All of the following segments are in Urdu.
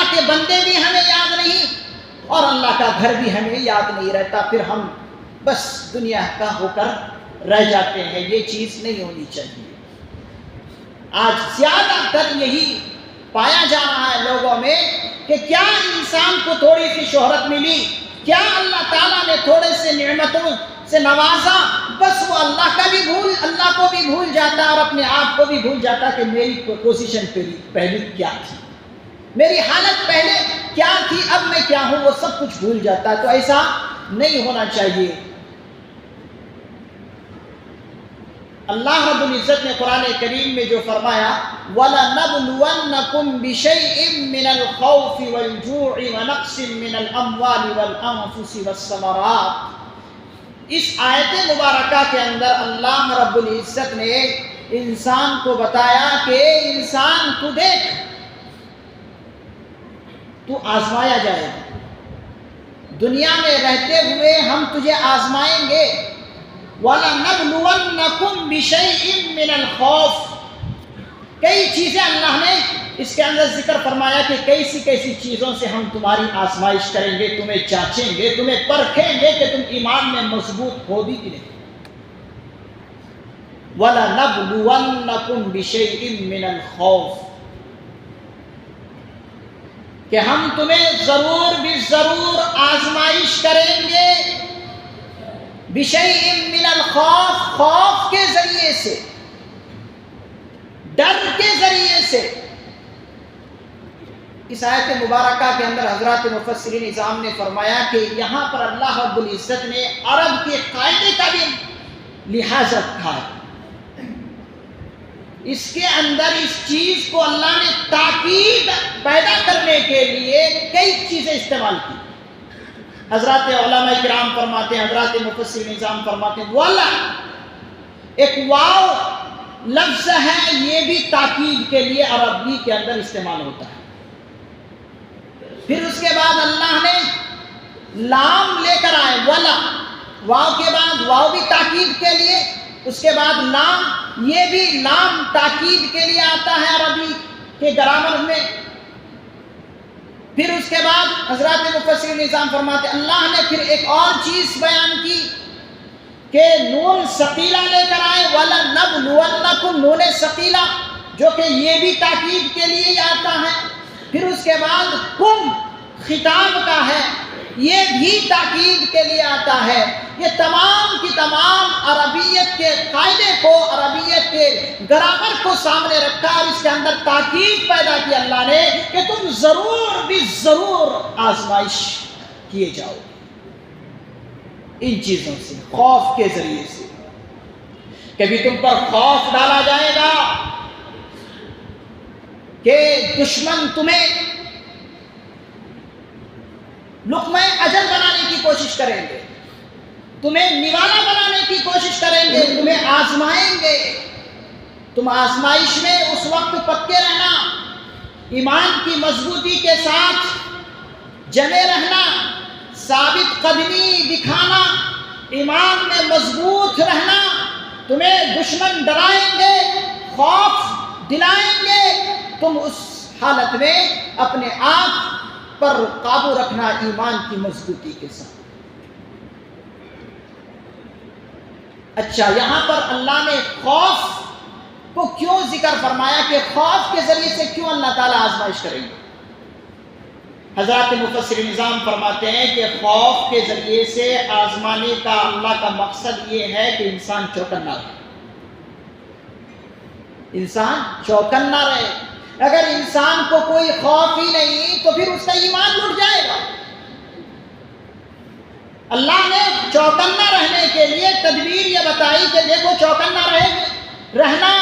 اللہ کے بندے بھی ہمیں یاد نہیں اور اللہ کا گھر بھی ہمیں یاد نہیں رہتا، پھر ہم بس دنیا کا ہو کر رہ جاتے ہیں۔ یہ چیز نہیں ہونی چاہیے۔ آج زیادہ تر یہی پایا جا رہا ہے لوگوں میں کہ کیا انسان کو تھوڑی سی شہرت ملی، کیا اللہ تعالیٰ نے تھوڑے سے نعمتوں سے نوازا، بس وہ اللہ کو بھی بھول جاتا اور اپنے آپ کو بھی بھول جاتا کہ میری پوزیشن پہلے کیا تھی، میری حالت پہلے کیا تھی، اب میں کیا ہوں، وہ سب کچھ بھول جاتا ہے۔ تو ایسا نہیں ہونا چاہیے۔ اللہ رب العزت نے قرآن کریم میں جو فرمایا وَلَنَبْلُوَنَّكُمْ بِشَيْءٍ مِّنَ الْخَوْفِ وَالْجُوعِ وَنَقْصٍ مِّنَ الْأَمْوَالِ وَالْأَنفُسِ وَالثَّمَرَاتِ، اس آیت مبارکہ کے اندر اللہ رب العزت نے انسان کو بتایا کہ انسان تو دیکھ، تو آزمایا جائے گا، دنیا میں رہتے ہوئے ہم تجھے آزمائیں گے۔ وَلَنَبْلُوَنَّكُمْ بِشَيْءٍ مِّنَ الْخَوْفِ، کئی چیزیں اللہ نے اس کے اندر ذکر فرمایا کہ کیسی چیزوں سے ہم تمہاری آزمائش کریں گے، تمہیں جانچیں گے، تمہیں پرکھیں گے کہ تم ایمان میں مضبوط ہو بھی کہ نہیں۔ وَلَنَبْلُوَنَّكُمْ بِشَيْءٍ مِّنَ الْخَوْفِ، کہ ہم تمہیں ضرور بھی ضرور آزمائش کریں گے، بِشَيْءٍ مِّنَ الْخَوْفِ، خوف کے ذریعے سے، ڈر کے ذریعے سے۔ اس آیت مبارکہ کے اندر حضرات مفسرین اعظام نے فرمایا کہ یہاں پر اللہ رب العزت نے عرب کے قاعدے کا بھی لحاظ رکھا ہے، اس کے اندر اس چیز کو اللہ نے تاکید پیدا کرنے کے لیے کئی چیزیں استعمال کی۔ حضرات علماء کرام فرماتے ہیں، حضرات مفسرین نظام فرماتے ہیں والا ایک واو لفظ ہے، یہ بھی تاکید کے لیے عربی کے اندر استعمال ہوتا ہے۔ پھر اس کے بعد اللہ نے لام لے کر آئے، والا واو کے بعد واو بھی تاکید کے لیے، اس کے بعد لام، یہ بھی لام تاکید کے لیے آتا ہے عربی کے گرامر میں۔ پھر اس کے بعد حضرات مفسرین نظام فرماتے اللہ نے پھر ایک اور چیز بیان کی کہ نون ثقیلہ لے کر آئے، وَلَنَبْلُوَنَّكُمْ، نون ثقیلہ جو کہ یہ بھی تاکید کے لیے ہی آتا ہے۔ پھر اس کے بعد کم خطاب کا ہے، یہ بھی تاکید کے لیے آتا ہے۔ یہ تمام کی تمام عربیت کے قاعدے کو، عربیت کے گرامر کو سامنے رکھا اور اس کے اندر تاکید پیدا کی اللہ نے کہ تم ضرور بھی ضرور آزمائش کیے جاؤ ان چیزوں سے، خوف کے ذریعے سے۔ کبھی تم پر خوف ڈالا جائے گا کہ دشمن تمہیں لقمہ اجل بنانے کی کوشش کریں گے، تمہیں نوالا بنانے کی کوشش کریں گے، تمہیں آزمائیں گے۔ تم آزمائش میں اس وقت پکے رہنا، ایمان کی مضبوطی کے ساتھ جمے رہنا، ثابت قدمی دکھانا، ایمان میں مضبوط رہنا۔ تمہیں دشمن ڈرائیں گے، خوف دلائیں گے، تم اس حالت میں اپنے آپ پر قابو رکھنا ایمان کی مضبوطی کے ساتھ۔ اچھا، یہاں پر اللہ نے خوف کو کیوں ذکر فرمایا کہ خوف کے ذریعے سے کیوں اللہ تعالیٰ آزمائش کریں گے؟ حضرات مفسر نظام فرماتے ہیں کہ خوف کے ذریعے سے آزمانے کا اللہ کا مقصد یہ ہے کہ انسان چوکنا رہے، انسان چوکنا رہے۔ اگر انسان کو کوئی خوف ہی نہیں تو پھر اس کا ایمان لٹ جائے گا۔ اللہ نے چوکنا رہنے کے لیے تدبیر یہ بتائی کہ دیکھو چوکنا رہنا،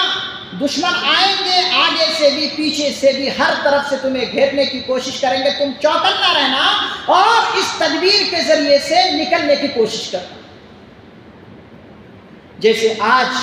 دشمن آئیں گے آگے سے بھی پیچھے سے بھی، ہر طرف سے تمہیں گھیرنے کی کوشش کریں گے، تم چوکنا رہنا اور اس تدبیر کے ذریعے سے نکلنے کی کوشش کرنا۔ جیسے آج